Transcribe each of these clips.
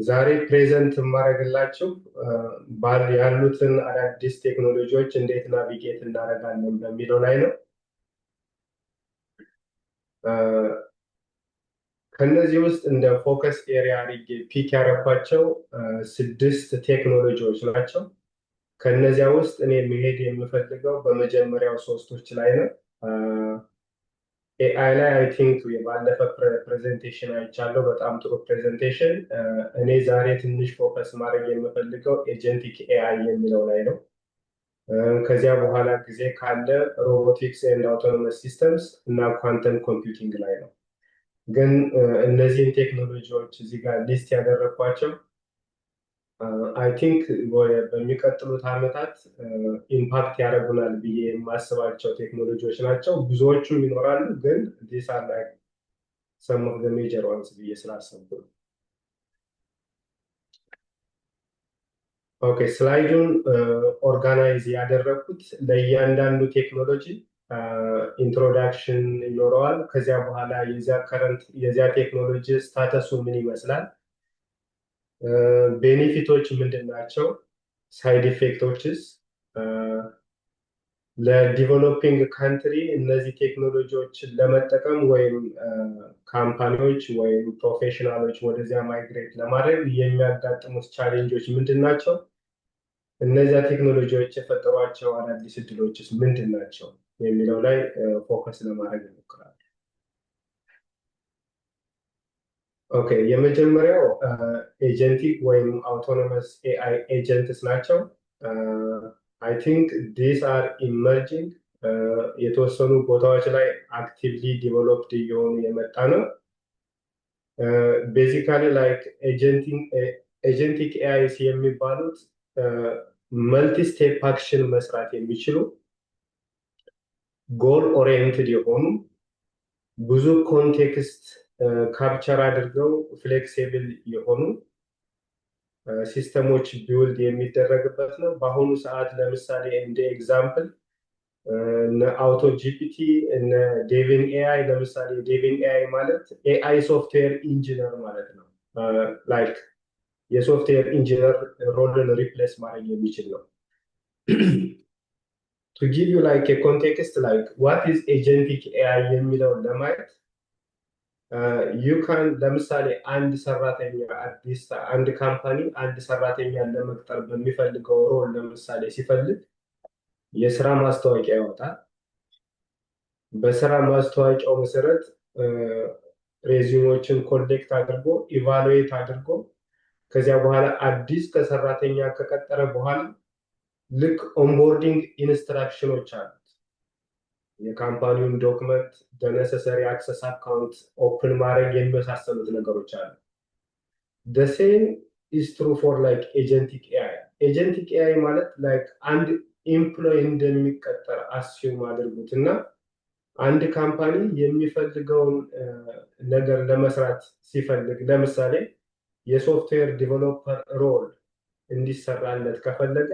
ዛሬ ፕሬዘንት የማደርግላችሁ ያሉትን አዳዲስ ቴክኖሎጂዎች እንዴት ናቪጌት እናደርጋለን በሚለው ላይ ነው። ከነዚህ ውስጥ እንደ ፎከስ ኤሪያ አድርጌ ፒክ ያደረኳቸው 6 ቴክኖሎጂዎች ናቸው። ከነዚያ ውስጥ እኔ መሄድ የምፈልገው በመጀመሪያው 3ቶች ላይ ነው። ኤአይ ላይ አይ ቲንክ የባለፈ ፕሬዘንቴሽን አይቻለሁ። በጣም ጥሩ ፕሬዘንቴሽን። እኔ ዛሬ ትንሽ ፎከስ ማድረግ የምፈልገው ኤጀንቲክ ኤአይ የሚለው ላይ ነው። ከዚያ በኋላ ጊዜ ካለ ሮቦቲክስ ኤንድ አውቶኖመስ ሲስተምስ እና ኳንተም ኮምፒውቲንግ ላይ ነው። ግን እነዚህን ቴክኖሎጂዎች እዚህ ጋር ሊስት ያደረግኳቸው አይ ቲንክ በሚቀጥሉት ዓመታት ኢምፓክት ያደርጉናል ብዬ የማስባቸው ቴክኖሎጂዎች ናቸው። ብዙዎቹም ይኖራሉ፣ ግን ዲስ አር ላይክ ሰም ኦፍ ዘ ሜጀር ዋንስ ብዬ ስላሰብኩ ነው። ኦኬ፣ ስላይዱን ኦርጋናይዝ ያደረኩት ለእያንዳንዱ ቴክኖሎጂ ኢንትሮዳክሽን ይኖረዋል። ከዚያ በኋላ የዚያ ቴክኖሎጂ ስታተሱ ምን ይመስላል፣ ቤኔፊቶች ምንድን ናቸው፣ ሳይድ ኢፌክቶችስ፣ ለዲቨሎፒንግ ካንትሪ እነዚህ ቴክኖሎጂዎችን ለመጠቀም ወይም ካምፓኒዎች ወይም ፕሮፌሽናሎች ወደዚያ ማይግሬት ለማድረግ የሚያጋጥሙት ቻሌንጆች ምንድን ናቸው፣ እነዚያ ቴክኖሎጂዎች የፈጠሯቸው አዳዲስ እድሎችስ ምንድን ናቸው የሚለው ላይ ፎከስ ለማድረግ ይሞክራል። ኦኬ፣ የመጀመሪያው ኤጀንቲክ ወይም አውቶኖመስ ኤአይ ኤጀንትስ ናቸው። አይ ቲንክ ዲስ አር ኢመርጂንግ፣ የተወሰኑ ቦታዎች ላይ አክቲቭሊ ዲቨሎፕድ እየሆኑ የመጣ ነው። ቤዚካሊ ላይክ ኤጀንቲክ ኤአይስ የሚባሉት መልቲ ስቴፕ አክሽን መስራት የሚችሉ ጎል ኦሪየንትድ የሆኑ ብዙ ኮንቴክስት ካፕቸር አድርገው ፍሌክሲብል የሆኑ ሲስተሞች ቢውልድ የሚደረግበት ነው። በአሁኑ ሰዓት ለምሳሌ እንደ ኤግዛምፕል እነ አውቶ ጂፒቲ እነ ዴቪን ኤአይ፣ ለምሳሌ ዴቪን ኤአይ ማለት ኤአይ ሶፍትዌር ኢንጂነር ማለት ነው። ላይክ የሶፍትዌር ኢንጂነር ሮልን ሪፕሌስ ማድረግ የሚችል ነው። ቱ ጊቭ ዩ ላይክ የኮንቴክስት ላይክ ዋት ኢዝ ኤጀንቲክ ኤአይ የሚለውን ለማየት ዩካን ለምሳሌ አንድ ካምፓኒ አንድ ሰራተኛ ለመቅጠር በሚፈልገው ሮል ለምሳሌ ሲፈልግ የስራ ማስታወቂያ ያወጣል። በስራ ማስታወቂያው መሰረት ሬዚዩሞችን ኮሌክት አድርጎ ኢቫሉዌት አድርጎ ከዚያ በኋላ አዲስ ከሰራተኛ ከቀጠረ በኋላ ልክ ኦንቦርዲንግ ኢንስትራክሽኖች አሉት። የካምፓኒውን ዶክመንት በነሰሰሪ አክሰስ አካውንት ኦፕን ማድረግ የሚመሳሰሉት ነገሮች አሉ። the same is true for like agentic AI። agentic AI ማለት like አንድ ኤምፕሎይ እንደሚቀጠር አስዩም አድርጉት እና አንድ ካምፓኒ የሚፈልገውን ነገር ለመስራት ሲፈልግ ለምሳሌ የሶፍትዌር ዲቨሎፐር ሮል እንዲሰራለት ከፈለገ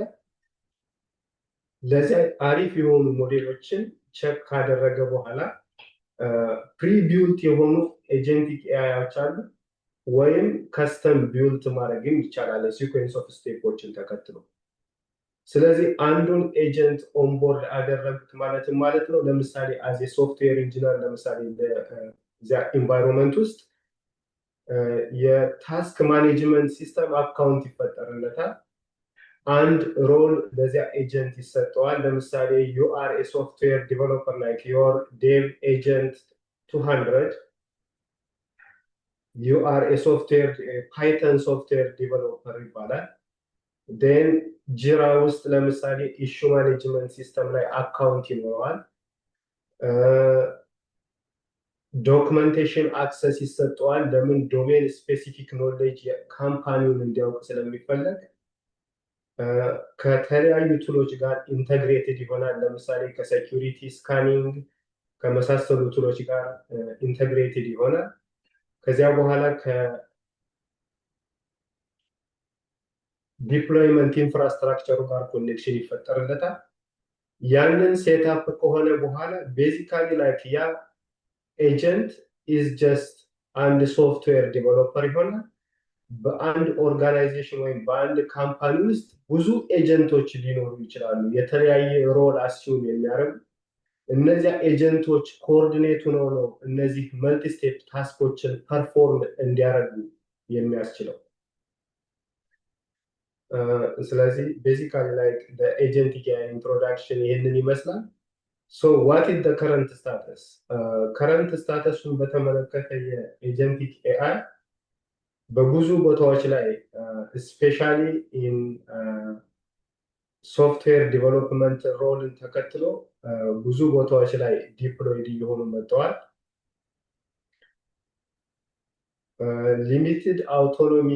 ለዚያ አሪፍ የሆኑ ሞዴሎችን ቸክ ካደረገ በኋላ ፕሪቢውልት የሆኑ ኤጀንቲክ ኤአይዎች አሉ፣ ወይም ከስተም ቢውልት ማድረግም ይቻላል ሲኩዌንስ ኦፍ ስቴፖችን ተከትሎ። ስለዚህ አንዱን ኤጀንት ኦንቦርድ አደረጉት ማለት ነው። ለምሳሌ አዝ ሶፍትዌር ኢንጂነር ለምሳሌ በዚያ ኢንቫይሮንመንት ውስጥ የታስክ ማኔጅመንት ሲስተም አካውንት ይፈጠርለታል። አንድ ሮል ለዚያ ኤጀንት ይሰጠዋል። ለምሳሌ ዩ አር ኤ ሶፍትዌር ዲቨሎፐር ላይክ ዮር ዴቭ ኤጀንት 200፣ ዩ አር ኤ ሶፍትዌር ፓይተን ሶፍትዌር ዲቨሎፐር ይባላል። ዴን ጂራ ውስጥ ለምሳሌ ኢሹ ማኔጅመንት ሲስተም ላይ አካውንት ይኖረዋል። ዶክመንቴሽን አክሰስ ይሰጠዋል። ለምን? ዶሜን ስፔሲፊክ ኖሌጅ ካምፓኒውን እንዲያውቅ ስለሚፈለግ ከተለያዩ ቱሎች ጋር ኢንተግሬትድ ይሆናል። ለምሳሌ ከሴኪሪቲ ስካኒንግ ከመሳሰሉ ቱሎች ጋር ኢንተግሬትድ ይሆናል። ከዚያ በኋላ ከዲፕሎይመንት ኢንፍራስትራክቸሩ ጋር ኮኔክሽን ይፈጠርለታል። ያንን ሴትአፕ ከሆነ በኋላ ቤዚካሊ ላይክ ያ ኤጀንት ኢዝ ጀስት አንድ ሶፍትዌር ዲቨሎፐር ይሆናል። በአንድ ኦርጋናይዜሽን ወይም በአንድ ካምፓኒ ውስጥ ብዙ ኤጀንቶች ሊኖሩ ይችላሉ፣ የተለያየ ሮል አስዩም የሚያደርጉ። እነዚያ ኤጀንቶች ኮኦርዲኔት ሆነው ነው እነዚህ መልቲ ስቴፕ ታስኮችን ፐርፎርም እንዲያደርጉ የሚያስችለው። ስለዚህ ቤዚካሊ ላይክ ኤጀንቲክ ኢንትሮዳክሽን ይህንን ይመስላል። ሶ ዋት ኢዝ ከረንት ስታተስ? ከረንት ስታተሱን በተመለከተ የኤጀንቲክ ኤአይ በብዙ ቦታዎች ላይ ስፔሻሊ ኢን ሶፍትዌር ዲቨሎፕመንት ሮልን ተከትሎ ብዙ ቦታዎች ላይ ዲፕሎይድ እየሆኑ መጥተዋል። ሊሚትድ አውቶኖሚ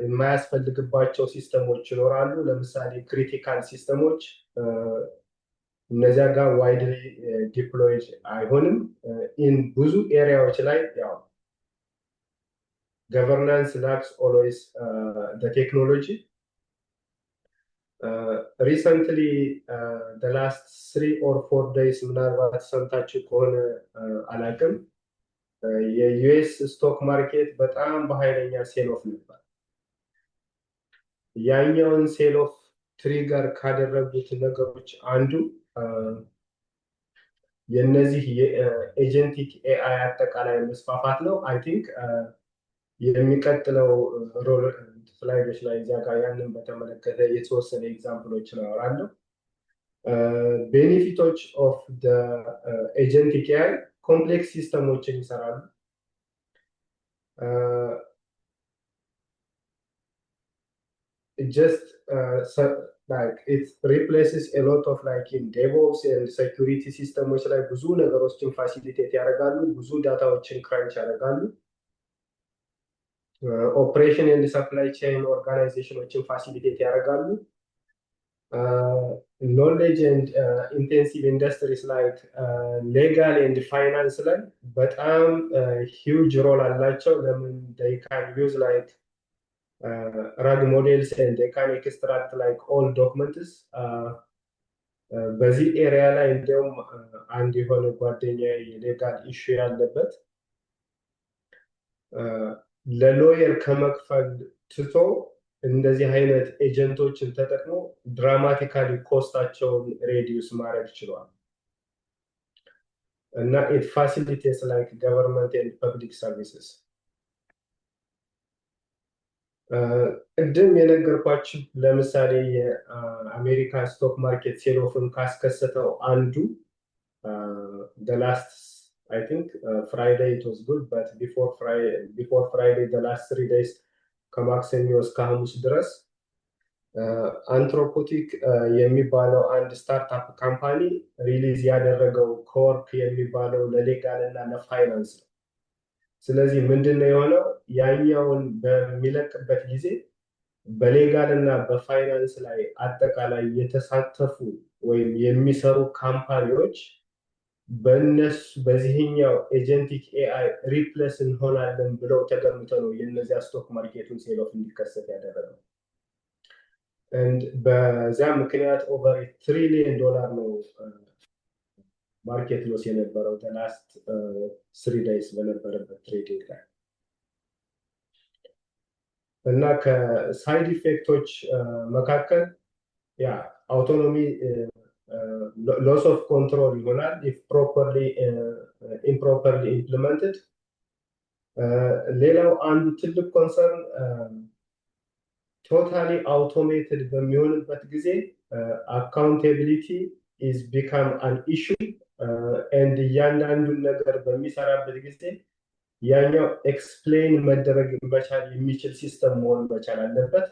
የማያስፈልግባቸው ሲስተሞች ይኖራሉ። ለምሳሌ ክሪቲካል ሲስተሞች እነዚያ ጋር ዋይድሊ ዲፕሎይድ አይሆንም። ኢን ብዙ ኤሪያዎች ላይ ያው ገቨርናንስ ላክስ ኦልዌይስ ቴክኖሎጂ። ሪሰንትሊ ላስት 3 or 4 days ምናልባት ሰምታችሁ ከሆነ አላውቅም፣ የዩኤስ ስቶክ ማርኬት በጣም በኃይለኛ ሴል ኦፍ ነበር። ያኛውን ሴል ኦፍ ትሪገር ካደረጉት ነገሮች አንዱ የነዚህ የኤጀንቲክ ኤአይ አጠቃላይ መስፋፋት ነው። አይ ቲንክ የሚቀጥለው ስላይዶች ላይ እዚያ ጋር ያንን በተመለከተ የተወሰነ ኤግዛምፕሎችን አወራለሁ። ቤኔፊቶች ኦፍ ኤጀንቲክ ኤአይ ኮምፕሌክስ ሲስተሞችን ይሰራሉ። just like it replaces a lot of like in DevOps and security ሲስተሞች ላይ ብዙ ነገሮችን ፋሲሊቴት ያደርጋሉ፣ ብዙ ዳታዎችን ክራንች ያደርጋሉ። ኦፕሬሽን ኤንድ ሰፕላይ ቼን ኦርጋናይዜሽኖችን ፋሲሊቴት ያደርጋሉ። ኖሌጅ ኤንድ ኢንቴንሲቭ ኢንዱስትሪስ ላይክ ሌጋል ኤንድ ፋይናንስ ላይ በጣም ሂውጅ ሮል አላቸው። ለምን they can use like RAG models and they can extract like all documents። በዚህ ኤሪያ ላይ እንዲሁም አንድ የሆነ ጓደኛ የሌጋል ኢሹ ያለበት ለሎየር ከመክፈል ትቶ እንደዚህ አይነት ኤጀንቶችን ተጠቅሞ ድራማቲካሊ ኮስታቸውን ሬዲዩስ ማድረግ ችሏል። እና it facilitates like government and public services። ቅድም የነገርኳችሁ ለምሳሌ የአሜሪካ ስቶክ ማርኬት ሴል ኦፍን ካስከሰተው አንዱ the last I think Friday it was good, but before Friday the last 3 days ከማክሰኞ እስከ ሐሙስ ድረስ አንትሮፖቲክ የሚባለው አንድ ስታርታፕ ካምፓኒ ሪሊዝ ያደረገው ኮርክ የሚባለው ለሌጋል እና ለፋይናንስ ነው። ስለዚህ ምንድነው የሆነው? ያኛውን በሚለቅበት ጊዜ በሌጋል እና በፋይናንስ ላይ አጠቃላይ የተሳተፉ ወይም የሚሰሩ ካምፓኒዎች በእነሱ በዚህኛው ኤጀንቲክ ኤአይ ሪፕሌስ እንሆናለን ብለው ተገምተው ነው የነዚያ ስቶክ ማርኬቱን ሴል ኦፍ እንዲከሰት ያደረገው። በዚያ ምክንያት ኦቨር $1 trillion ነው ማርኬት ሎስ የነበረው ላስት 3 days በነበረበት ትሬዲንግ ላይ። እና ከሳይድ ኢፌክቶች መካከል ያ አውቶኖሚ loss of control ይሆናል if improperly implemented። ሌላው አንዱ ትልቅ ኮንሰርን ቶታሊ አውቶሜትድ በሚሆንበት ጊዜ አካውንታቢሊቲ is become an issue and እያንዳንዱን ነገር በሚሰራበት ጊዜ ያኛው ኤክስፕሌን መደረግ መቻል የሚችል ሲስተም መሆን መቻል አለበት።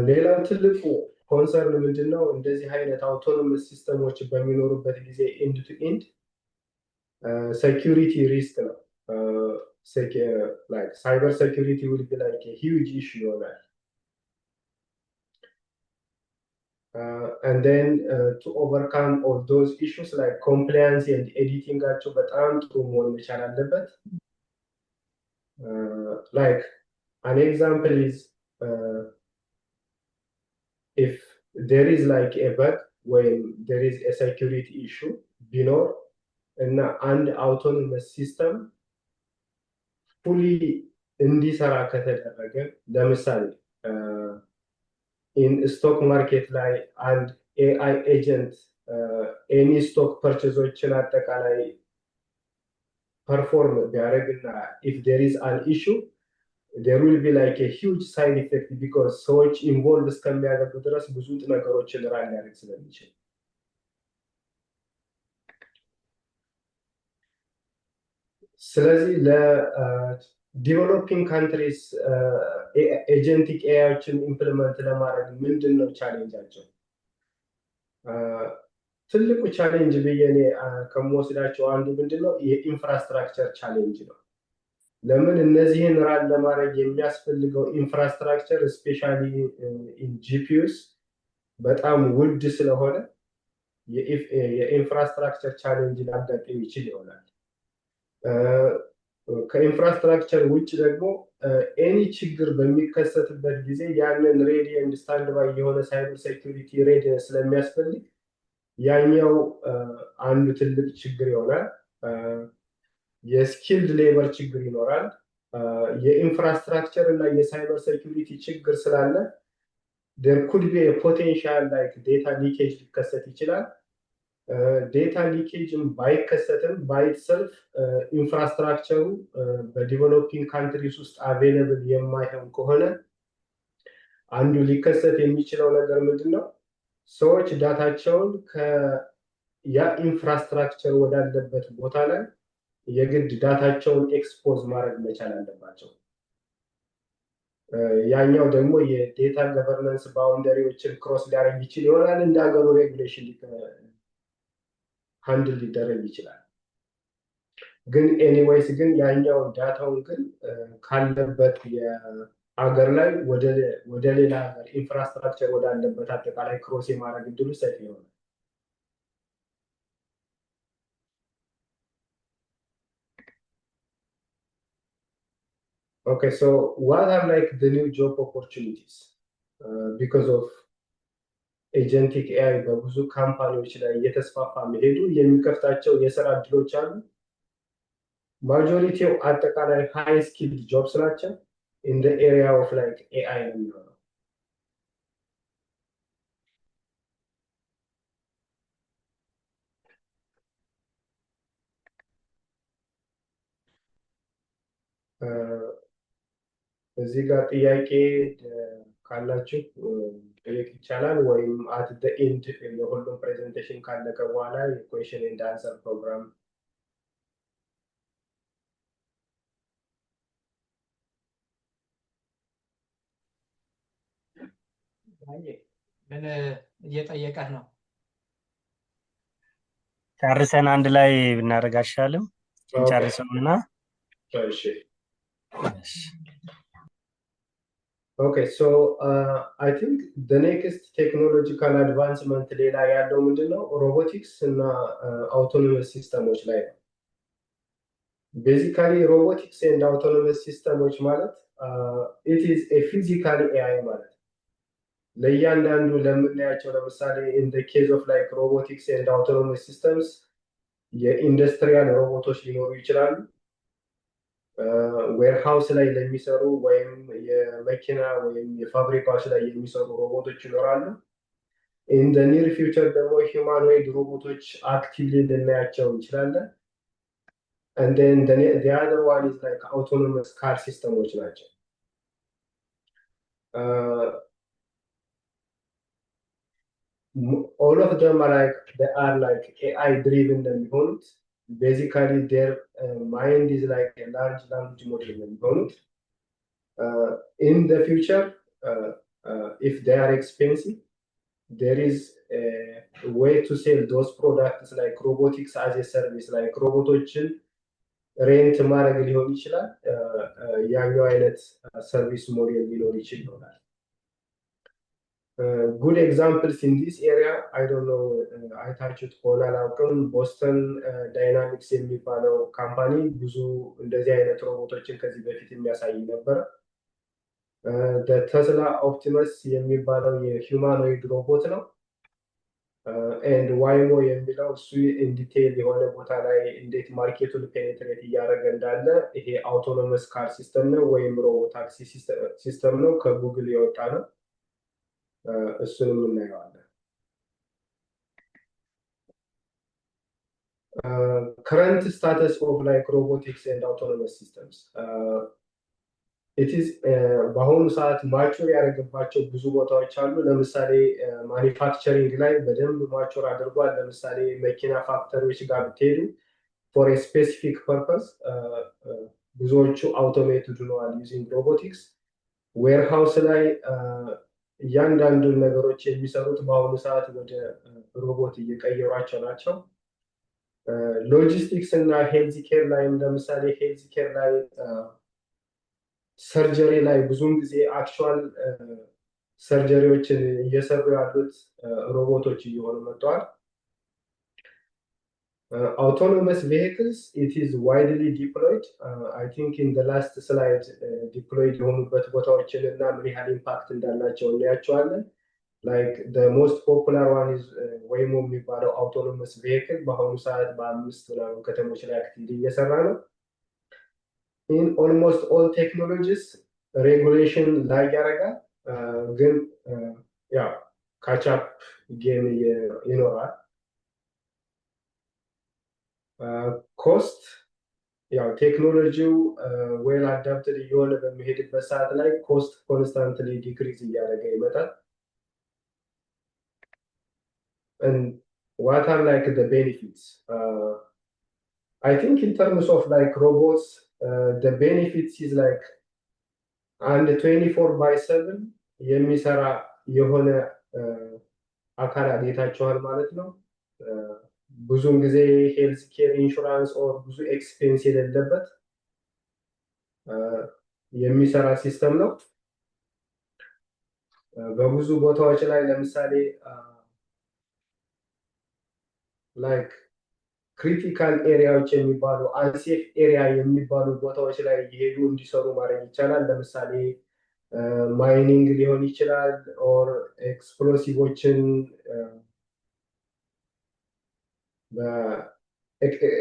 ሌላው ትልቁ ኮንሰርን ምንድነው? እንደዚህ አይነት አውቶኖመስ ሲስተሞች በሚኖሩበት ጊዜ ኤንድ ቱ ኤንድ ሴኩሪቲ ሪስክ ነው። like cyber security will be like a huge issue ይሆናል። and then to overcome all those issues like compliance and editing አቸው በጣም ጥሩ መሆን መቻል አለበት። like an example is if there is like a bug when there is a security issue ቢኖር እና አንድ autonomous system ፉሊ እንዲሰራ ከተደረገ ለምሳሌ ስቶክ ማርኬት ላይ አንድ ኤአይ ኤጀንት ኤኒ ስቶክ ፐርቼዞችን አጠቃላይ ፐርፎርም ቢያደርግና ኢፍ ዴር ኢዝ አን ኢሹ ዴር ዊል ቢ ላይክ ኤ ሂውጅ ሳይድ ኢፌክት ቢኮዝ ሰዎች ኢንቮልቭ እስከሚያደርጉ ድረስ ብዙ ነገሮችን ራን ሊያደርግ ስለሚችል ስለዚህ ለዲቨሎፒንግ ካንትሪስ ኤጀንቲክ ኤአይዎችን ኢምፕሊመንት ለማድረግ ምንድን ነው ቻሌንጃቸው? ትልቁ ቻሌንጅ ብዬ እኔ ከምወስዳቸው አንዱ ምንድን ነው የኢንፍራስትራክቸር ቻሌንጅ ነው። ለምን እነዚህን ራን ለማድረግ የሚያስፈልገው ኢንፍራስትራክቸር ስፔሻሊ ጂፒዩስ በጣም ውድ ስለሆነ የኢንፍራስትራክቸር ቻሌንጅ ሊያጋጥም ይችል ይሆናል። ከኢንፍራስትራክቸር ውጭ ደግሞ ኤኒ ችግር በሚከሰትበት ጊዜ ያንን ሬዲ ኤንድ ስታንድ ባይ የሆነ ሳይበር ሴኩሪቲ ሬዲነስ ስለሚያስፈልግ ያኛው አንዱ ትልቅ ችግር ይሆናል። የስኪልድ ሌበር ችግር ይኖራል። የኢንፍራስትራክቸር እና የሳይበር ሴኩሪቲ ችግር ስላለ there could be a potential like data leakage ሊከሰት ይችላል። ዴታ ሊኬጅን ባይከሰትም ባይትሰልፍ ኢንፍራስትራክቸሩ በዲቨሎፒንግ ካንትሪስ ውስጥ አቬለብል የማይሆን ከሆነ አንዱ ሊከሰት የሚችለው ነገር ምንድን ነው? ሰዎች ዳታቸውን ያ ኢንፍራስትራክቸር ወዳለበት ቦታ ላይ የግድ ዳታቸውን ኤክስፖዝ ማድረግ መቻል አለባቸው። ያኛው ደግሞ የዴታ ገቨርነንስ ባውንደሪዎችን ክሮስ ሊያደርግ ይችል ይሆናል። እንደ ሀገሩ ሬጉሌሽን ሃንድል ሊደረግ ይችላል። ግን ኤኒዌይስ ግን ያኛው ዳታውን ግን ካለበት የሀገር ላይ ወደ ሌላ ሀገር ኢንፍራስትራክቸር ወዳለበት አጠቃላይ ክሮስ የማድረግ እድሉ ሰፊ ይሆናል። Okay, so what are like the new job opportunities because of ኤጀንቲክ ኤአይ በብዙ ካምፓኒዎች ላይ እየተስፋፋ መሄዱ የሚከፍታቸው የስራ እድሎች አሉ። ማጆሪቲው አጠቃላይ ሃይ ስኪልድ ጆብስ ናቸው። ኢን ዘ ኤሪያ ኦፍ ላይክ ኤአይ ነው የሚሆነው። እዚህ ጋር ጥያቄ ካላችሁ ጠየቅ ይቻላል፣ ወይም አት ዘ ኤንድ የሁሉም ፕሬዘንቴሽን ካለቀ በኋላ የኩዌሽን ኤንድ አንሰር ፕሮግራም ምን እየጠየቀህ ነው? ጨርሰን አንድ ላይ ብናደርግ አይሻልም? ጨርሰውና እሺ። Okay, so I think the next technological advancement ሌላ ያለው ምንድነው? ሮቦቲክስ እና አውቶኖመስ ሲስተሞች ላይ ነው። ቤዚካሊ ሮቦቲክስ ኤንድ አውቶኖመስ ሲስተሞች ማለት it is a physical AI ማለት ለእያንዳንዱ ለምናያቸው ለምሳሌ in the case of like robotics and autonomous systems የኢንዱስትሪያል ሮቦቶች ሊኖሩ ይችላሉ። ዌርሃውስ ላይ ለሚሰሩ ወይም የመኪና ወይም የፋብሪካዎች ላይ የሚሰሩ ሮቦቶች ይኖራሉ። ኢን ዘ ኒር ፊውቸር ደግሞ ሂውማኖይድ ሮቦቶች አክቲቭሊ ልናያቸው እንችላለን። and then the other one is like autonomous car ሲስተሞች ናቸው። all of them are like AI driven እንደሚሆኑት basically their mind is like a large language model እንደሚሆኑት in the future if they are expensive there is a way to sell those products like robotics as a service like roboቶችን ሬንት ማድረግ ሊሆን ይችላል። ያኛው አይነት ሰርቪስ ሞዴል ሊኖር ይችላል። good examples in this area I don't know አይታችሁት ከሆነ አላውቅም። ቦስተን ዳይናሚክስ የሚባለው ካምፓኒ ብዙ እንደዚህ አይነት ሮቦቶችን ከዚህ በፊት የሚያሳይ ነበር። ተስላ ኦፕቲመስ የሚባለው የሂውማኖይድ ሮቦት ነው። ኤንድ ዋይሞ የሚለው እሱ ኢንዲቴይል የሆነ ቦታ ላይ እንዴት ማርኬቱን ፔኔትሬት እያደረገ እንዳለ ይሄ አውቶኖመስ ካር ሲስተም ነው ወይም ሮቦ ታክሲ ሲስተም ነው፣ ከጉግል የወጣ ነው። እሱንም እናየዋለን። ከረንት ስታተስ ኦፍ ላይክ ሮቦቲክስ ኤንድ አውቶኖመስ ሲስተምስ ኢትዝ በአሁኑ ሰዓት ማቹር ያደረገባቸው ብዙ ቦታዎች አሉ። ለምሳሌ ማኒፋክቸሪንግ ላይ በደንብ ማቹር አድርጓል። ለምሳሌ መኪና ፋክተሪዎች ጋር ብትሄዱ ፎር ስፔሲፊክ ፐርፐስ ብዙዎቹ አውቶሜትድ ሆነዋል ዩዚንግ ሮቦቲክስ። ዌርሃውስ ላይ እያንዳንዱን ነገሮች የሚሰሩት በአሁኑ ሰዓት ወደ ሮቦት እየቀየሯቸው ናቸው። ሎጂስቲክስ እና ሄልዝ ኬር ላይም ለምሳሌ ሄልዝ ኬር ላይ ሰርጀሪ ላይ ብዙውን ጊዜ አክቹዋል ሰርጀሪዎችን እየሰሩ ያሉት ሮቦቶች እየሆኑ መጥተዋል። አውቶኖመስ ቬሂክልስ ኢት ኢዝ ዋይድሊ ዲፕሎይድ አይ ቲንክ ኢን ዘ ላስት ስላይድ ዲፕሎይድ የሆኑበት ቦታዎችን እና ምን ያህል ኢምፓክት እንዳላቸው እናያቸዋለን። ላይክ ዘ ሞስት ፖፑላር ዋን ኢዝ ወይሞ የሚባለው አውቶኖመስ ቬሂክል በአሁኑ ሰዓት በ5 ምናምን ከተሞች ላይ አክቲቭሊ እየሰራ ነው። ኢን ኦልሞስት ኦል ቴክኖሎጂስ ሬጉሌሽን ላይ ያደርጋል፣ ግን ያው ካቻፕ ጌም ይኖራል። ኮስት ያው ቴክኖሎጂው ዌል አዳፕትድ እየሆነ በሚሄድበት ሰዓት ላይ ኮስት ኮንስታንትሊ ዲክሪዝ እያደረገ ይመጣል። and what are like the benefits? I think in terms of like robots, the benefits is like and 24/7 የሚሰራ የሆነ አካል አግኝታችኋል ማለት ነው። ብዙውን ጊዜ ሄልዝ ኬር ኢንሹራንስ ኦር ብዙ ኤክስፔንስ የሌለበት የሚሰራ ሲስተም ነው። በብዙ ቦታዎች ላይ ለምሳሌ ላይክ ክሪቲካል ኤሪያዎች የሚባሉ አንሴፍ ኤሪያ የሚባሉ ቦታዎች ላይ እየሄዱ እንዲሰሩ ማድረግ ይቻላል። ለምሳሌ ማይኒንግ ሊሆን ይችላል ኦር ኤክስፕሎሲቮችን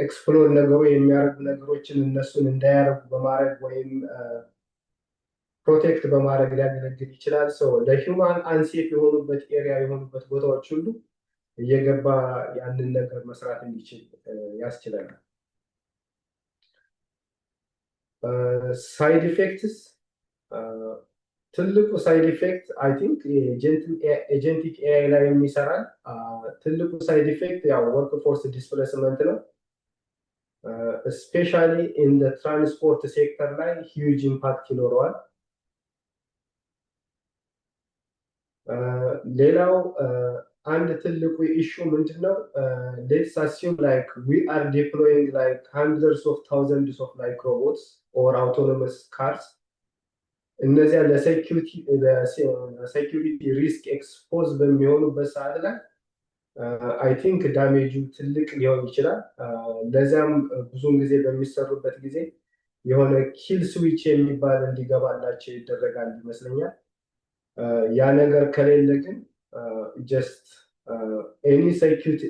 ኤክስፕሎር ነገሩ የሚያደርጉ ነገሮችን እነሱን እንዳያደርጉ በማድረግ ወይም ፕሮቴክት በማድረግ ሊያገለግል ይችላል። ሰው ለሂውማን አንሴፍ የሆኑበት ኤሪያ የሆኑበት ቦታዎች ሁሉ እየገባ ያንን ነገር መስራት እንዲችል ያስችለናል። ሳይድ ኢፌክትስ ትልቁ ሳይድ ኢፌክት አይ ቲንክ ኤጀንቲክ ኤአይ ላይ የሚሰራል። ትልቁ ሳይድ ኢፌክት ያው ወርክ ፎርስ ዲስፕሌስመንት ነው። ስፔሻሊ ኢን ትራንስፖርት ሴክተር ላይ ሂውጅ ኢምፓክት ይኖረዋል። ሌላው አንድ ትልቁ ኢሹ ምንድነው? ሌትስ አሲዩም ላይክ ዊ አር ዲፕሎይንግ ላይክ hundreds of thousands of like robots or autonomous cars። እነዚያ ለሴኪሪቲ ሪስክ ኤክስፖዝ በሚሆኑበት ሰዓት ላይ አይ ቲንክ ዳሜጁ ትልቅ ሊሆን ይችላል። ለዚያም ብዙውን ጊዜ በሚሰሩበት ጊዜ የሆነ ኪል ስዊች የሚባል እንዲገባላቸው ይደረጋል ይመስለኛል። ያ ነገር ከሌለ ግን just any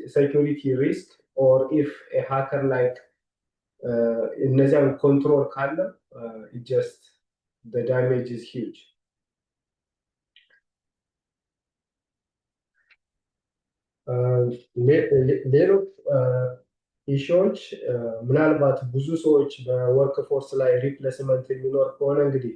security risk or if a hacker like እነዚያን ኮንትሮል ካለ just the damage is huge። ሌሎች ኢሹዎች ምናልባት ብዙ ሰዎች በወርክ ፎርስ ላይ ሪፕሌስመንት የሚኖር ከሆነ እንግዲህ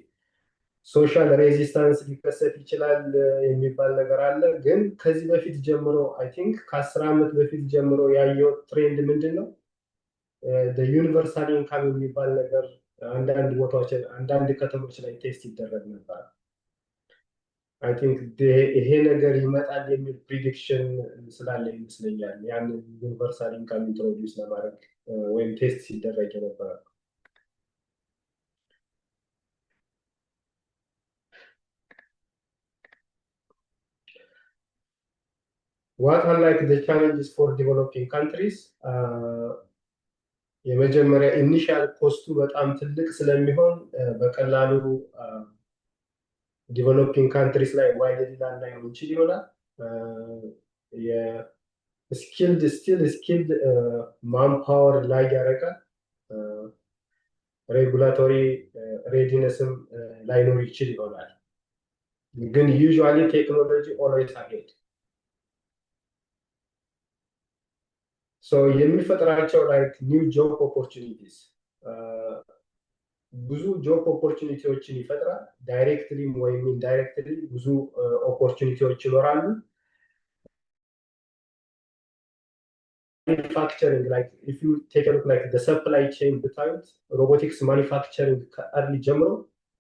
ሶሻል ሬዚስታንስ ሊከሰት ይችላል የሚባል ነገር አለ። ግን ከዚህ በፊት ጀምሮ አይ ቲንክ ከ10 ዓመት በፊት ጀምሮ ያየው ትሬንድ ምንድን ነው? ዩኒቨርሳል ኢንካም የሚባል ነገር አንዳንድ ቦታዎች አንዳንድ ከተሞች ላይ ቴስት ይደረግ ነበር። አይ ቲንክ ይሄ ነገር ይመጣል የሚል ፕሪዲክሽን ስላለ ይመስለኛል ያንን ዩኒቨርሳል ኢንካም ኢንትሮዲውስ ለማድረግ ወይም ቴስት ሲደረግ ነበር። What are like the challenges for developing countries? የመጀመሪያ ኢኒሻል ኮስቱ በጣም ትልቅ ስለሚሆን በቀላሉ ዲቨሎፒንግ ካንትሪስ ላይ ዋይድሊ ላናየው እንችል ይሆናል። ስኪልድ ማንፓወር ላይ ያደርጋል። ሬጉላቶሪ ሬዲነስም ላይኖር ይችል ይሆናል። ግን ዩዥዋሊ ቴክኖሎጂ ኦልዌይስ አሄድ የሚፈጥራቸው ላይክ ኒው ጆብ ኦፖርቹኒቲስ ብዙ ጆብ ኦፖርቹኒቲዎችን ይፈጥራል። ዳይሬክትሊም ወይም ኢንዳይሬክትሊ ብዙ ኦፖርቹኒቲዎች ይኖራሉ። ማኒፋክቸሪንግ ላይክ ኢፍ ዩ ቴክ a look like the supply chain ብታዩት ሮቦቲክስ ማኒፋክቸሪንግ ከአርሊ ጀምሮ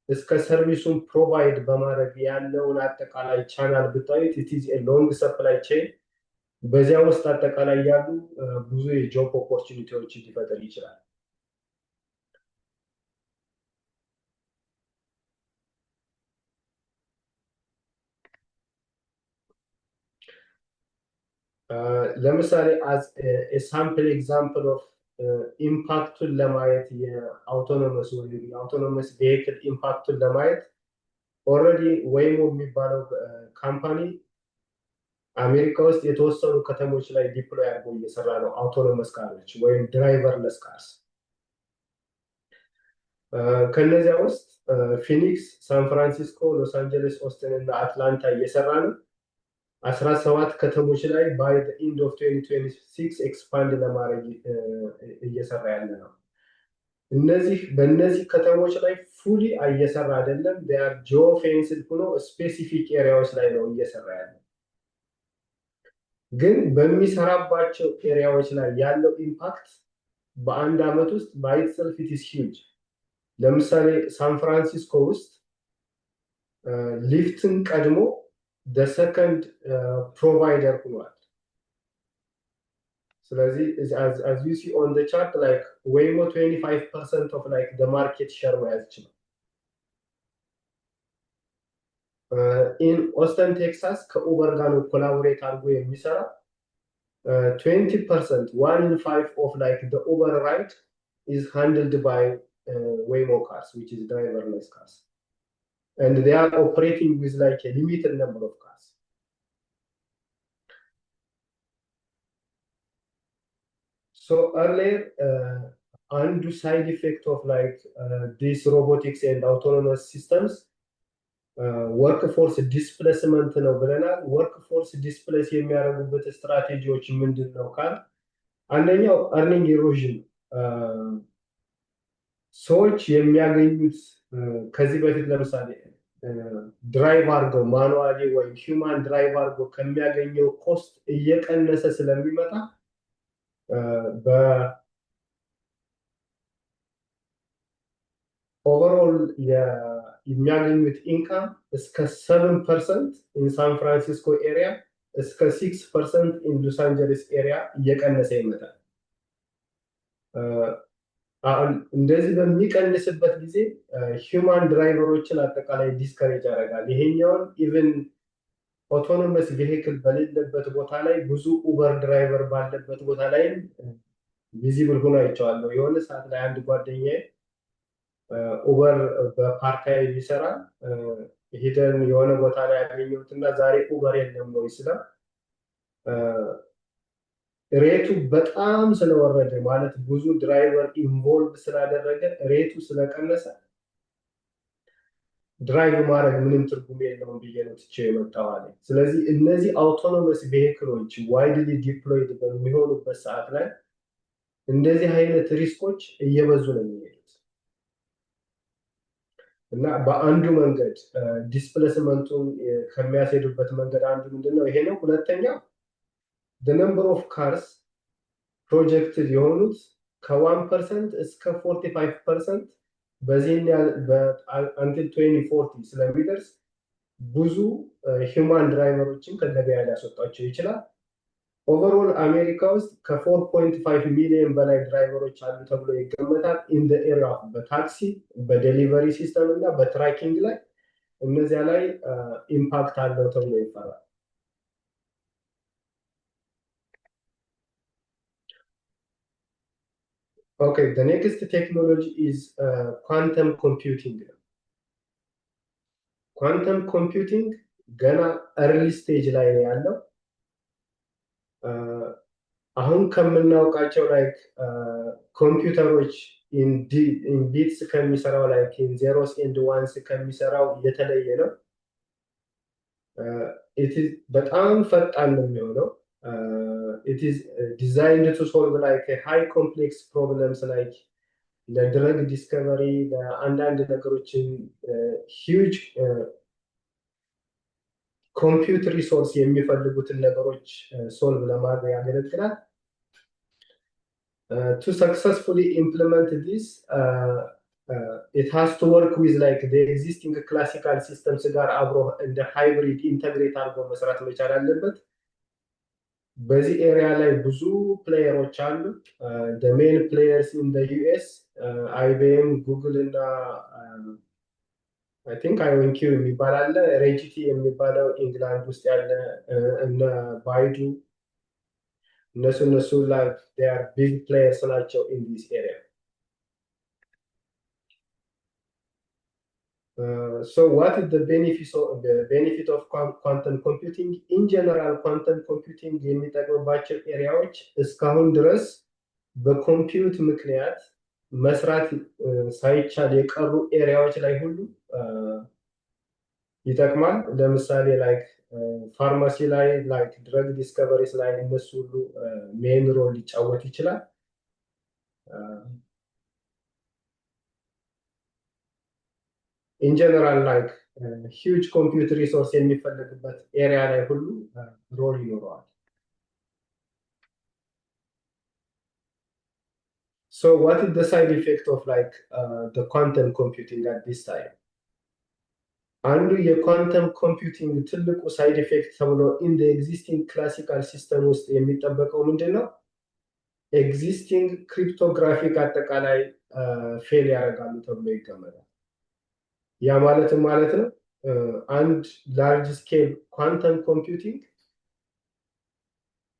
እስከ ሰርቪሱን ፕሮቫይድ በማድረግ ያለውን አጠቃላይ ቻናል ብታዩት it is a long supply chain። በዚያ ውስጥ አጠቃላይ ያሉ ብዙ የጆብ ኦፖርቹኒቲዎች ሊፈጥር ይችላል። ለምሳሌ as a sample example of ኢምፓክቱን ለማየት የአውቶኖመስ ወይ የአውቶኖመስ ቬሂክል ኢምፓክቱን ለማየት ኦልሬዲ ወይሞ የሚባለው ካምፓኒ አሜሪካ ውስጥ የተወሰኑ ከተሞች ላይ ዲፕሎይ አድርጎ እየሰራ ነው አውቶኖመስ ካሮች ወይም ድራይቨርለስ ካርስ። ከነዚያ ውስጥ ፊኒክስ፣ ሳን ፍራንሲስኮ፣ ሎስ አንጀለስ፣ ኦስትን እና አትላንታ እየሰራ ነው። 17 ከተሞች ላይ ባይ ዘ ኢንድ ኦፍ 2026 ኤክስፓንድ ለማድረግ እየሰራ ያለ ነው። በእነዚህ ከተሞች ላይ ፉሊ እየሰራ አይደለም። ዴር ጂኦ ፌንስድ ሆኖ ስፔሲፊክ ኤሪያዎች ላይ ነው እየሰራ ያለ። ግን በሚሰራባቸው ኤሪያዎች ላይ ያለው ኢምፓክት በአንድ አመት ውስጥ ባይ ኢትሰልፍ ኢት ኢዝ ሂውጅ። ለምሳሌ ሳን ፍራንሲስኮ ውስጥ ሊፍትን ቀድሞ the second provider ሆኗል። ስለዚህ as you see on the chart like Waymo 25% of like the market share መያዝ ይችላል። in Austin Texas ከኡበር ጋር ነው ኮላቦሬት አድርጎ የሚሰራ 20% 1 in 5 of like the Uber ride is handled by Waymo cars which is driverless cars. And they are operating with like a limited number of cars. So earlier, and side effect of like these robotics and autonomous systems, workforce displacement ነው ብለናል። workforce displace የሚያደርጉበት ስትራቴጂዎች ምንድን ነው ካል አንደኛው earning erosion ሰዎች የሚያገኙት ከዚህ በፊት ለምሳሌ ድራይቭ አድርገው ማኑዋሊ ወይም ሂውማን ድራይቭ አድርገው ከሚያገኘው ኮስት እየቀነሰ ስለሚመጣ በኦቨርኦል የሚያገኙት ኢንካም እስከ 7% ኢን ሳን ፍራንሲስኮ ኤሪያ እስከ 6% ኢን ሎስ አንጀለስ ኤሪያ እየቀነሰ ይመጣል። እንደዚህ በሚቀንስበት ጊዜ ሂውማን ድራይቨሮችን አጠቃላይ ዲስከሬጅ ያደርጋል። ይሄኛውን ኢቭን ኦቶኖመስ ቬሂክል በሌለበት ቦታ ላይ ብዙ ኡበር ድራይቨር ባለበት ቦታ ላይ ቪዚብል ሆኖ አይቼዋለሁ። የሆነ ሰዓት ላይ አንድ ጓደኛዬ ኡበር በፓርታይ ቢሰራ ሄደን የሆነ ቦታ ላይ ያገኘሁትና ዛሬ ኡበር የለም ነው ይስላል። ሬቱ በጣም ስለወረደ ማለት ብዙ ድራይቨር ኢንቮልቭ ስላደረገ ሬቱ ስለቀነሰ ድራይቭ ማድረግ ምንም ትርጉም የለውም ብዬ ነው ትቼው የመጣው አለ። ስለዚህ እነዚህ አውቶኖመስ ቬሂክሎች ዋይድሊ ዲፕሎይድ በሚሆኑበት ሰዓት ላይ እንደዚህ አይነት ሪስኮች እየበዙ ነው የሚሄዱት እና በአንዱ መንገድ ዲስፕሌስመንቱን ከሚያስሄዱበት መንገድ አንዱ ምንድነው ይሄ ነው። ሁለተኛው the number of cars projected የሆኑት ከ1% እስከ 45% በዚህን until 2040 ስለሚደርስ ብዙ ሂውማን ድራይቨሮችን ከገበያ ሊያስወጣቸው ይችላል። ኦቨርኦል አሜሪካ ውስጥ ከ4.5 ሚሊዮን በላይ ድራይቨሮች አሉ ተብሎ ይገመታል። ኢን ዘ ኤሪያ በታክሲ በዴሊቨሪ ሲስተም እና በትራኪንግ ላይ እነዚያ ላይ ኢምፓክት አለው ተብሎ ይፈራል። Okay, the next technology is quantum computing. Quantum computing ገና early stage ላይ ነው ያለው። አሁን ከምናውቃቸው ላይክ ኮምፒውተሮች ቢትስ ከሚሰራው ላይክ ዜሮስ ኤንድ ዋንስ ከሚሰራው የተለየ ነው። በጣም ፈጣን ነው የሚሆነው። it is designed to solve like high complex problems like ለድረግ ዲስከቨሪ ለአንዳንድ ነገሮችን ሂውጅ ኮምፒውት ሪሶርስ የሚፈልጉትን ነገሮች ሶልቭ ለማድረግ ያገለግላል። to successfully implement this it has to work with like the existing classical systems ጋር አብሮ እንደ ሃይብሪድ ኢንተግሬት አድርጎ መስራት መቻል አለበት። በዚህ ኤሪያ ላይ ብዙ ፕሌየሮች አሉ። the main players in the US IBM ጉግል እና I think IonQ የሚባል አለ። ሬጂቲ የሚባለው ኢንግላንድ ውስጥ ያለ እነ ባይዱ እነሱ like they are big players ናቸው in this area. So what is the benefit of quantum computing? In general, quantum computing የሚጠቅምባቸው ኤሪያዎች እስካሁን ድረስ በኮምፒውት ምክንያት መስራት ሳይቻል የቀሩ ኤሪያዎች ላይ ሁሉ ይጠቅማል። ለምሳሌ ላይክ ፋርማሲ ላይ ላይክ ድረግ ዲስከቨሪስ ላይ እነሱ ሁሉ ሜን ሮል ሊጫወት ይችላል። ኢን ጀነራል ላይክ ሂውጅ ኮምፒውት ሪሶርስ የሚፈልግበት ኤሪያ ላይ ሁሉ ሮል ይኖረዋል። So what is the side effect of like the quantum computing at this time? አንዱ የኳንተም ኮምፒውቲንግ ትልቁ ሳይድ ኢፌክት ተብሎ in the existing classical system ውስጥ የሚጠበቀው ምንድን ነው? ኤግዚስቲንግ ክሪፕቶግራፊክ አጠቃላይ ፌል ያደርጋሉ ተብሎ ይገመታል። ያ ማለትም ማለት ነው አንድ ላርጅ ስኬል ኳንተም ኮምፒውቲንግ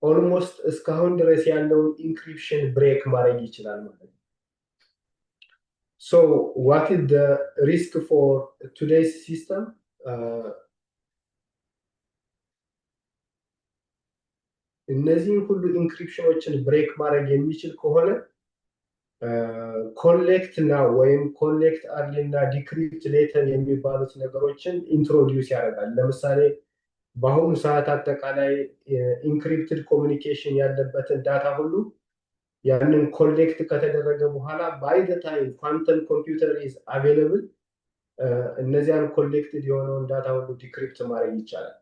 ኦልሞስት እስካሁን ድረስ ያለውን ኢንክሪፕሽን ብሬክ ማድረግ ይችላል ማለት ነው። So what is the risk for today's system? እነዚህን ሁሉ ኢንክሪፕሽኖችን ብሬክ ማድረግ የሚችል ከሆነ ኮሌክት እና ወይም ኮሌክት አርሊ እና ዲክሪፕት ሌተር የሚባሉት ነገሮችን ኢንትሮዲውስ ያደርጋል። ለምሳሌ በአሁኑ ሰዓት አጠቃላይ ኢንክሪፕትድ ኮሚኒኬሽን ያለበትን ዳታ ሁሉ ያንን ኮሌክት ከተደረገ በኋላ ባይ ዘ ታይም ኳንተም ኮምፒውተር ኢዝ አቬይለብል እነዚያን ኮሌክትድ የሆነውን ዳታ ሁሉ ዲክሪፕት ማድረግ ይቻላል።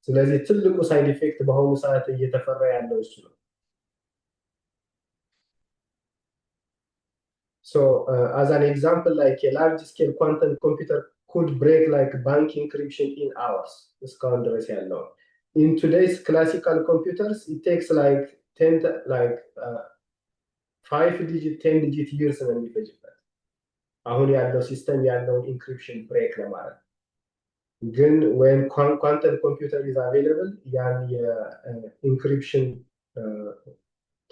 ስለዚህ ትልቁ ሳይድ ኢፌክት በአሁኑ ሰዓት እየተፈራ ያለው እሱ ነው። So as an example, like a large scale quantum computer could break like bank encryption in hours. እስካሁን ድረስ ያለው in today's classical computers it takes like 5-digit 10-digit years ነው የሚፈጅበት አሁን ያለው ሲስተም ያለውን ኢንክሪፕሽን ብሬክ ለማድረግ። ግን when quantum computer is available ያን የኢንክሪፕሽን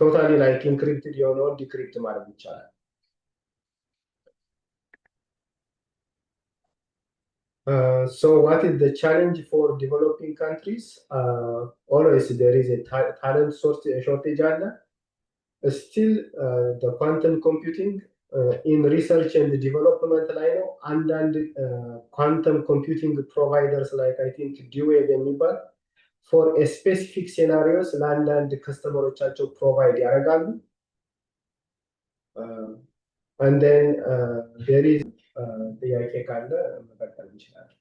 ቶታሊ like encrypted የሆነውን ዲክሪፕት ማድረግ ይቻላል። So what is the challenge for developing countries? Always there is a talent shortage. Still, the quantum computing in research and development line and quantum computing providers like I think D-Wave የሚባል for a specific scenarios ለአንዳንድ ከስተመሮቻቸው ፕሮቫይድ ያደርጋሉ። and then there is ጥያቄ ካለ መቀጠል እንችላለን።